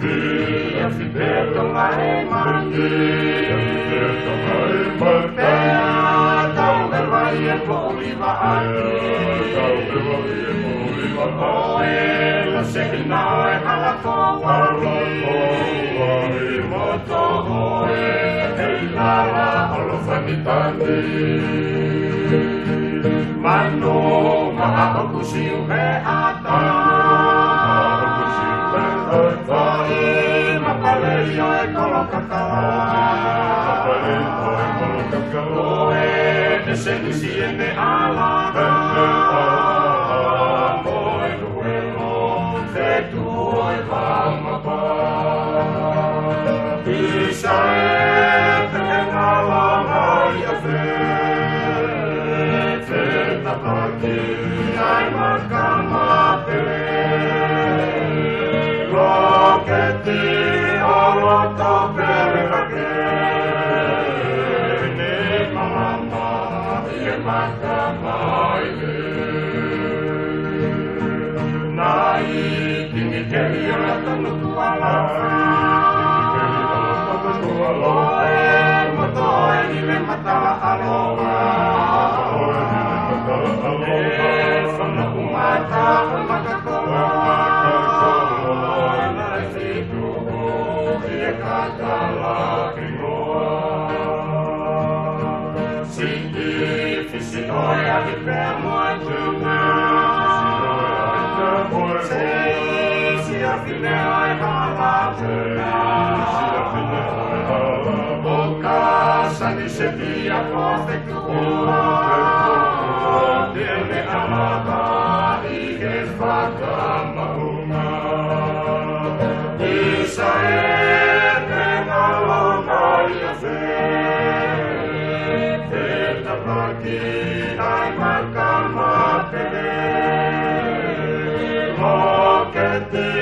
Via fidelto maemandi, beata unervai e poliva oe la sekina e halakoa moto oe hei lala holofanitani manu mahakusiu he ata Mapaleio e kolokakao Oe te senisiene alaka Moe luelo te tuoi vamapa Isa e te nalanga ia te tapaki ai makama pele Loketi aloto perake ne mama ye makamaile Nai tingi keri ala tonu tuala Oe motoe ni le matala aloha E whana umata umakakoa Se via profetua, dele amava e che fatta mahuma. Isa e pena longa ia fe, ta paki ai makama pele, mo che ti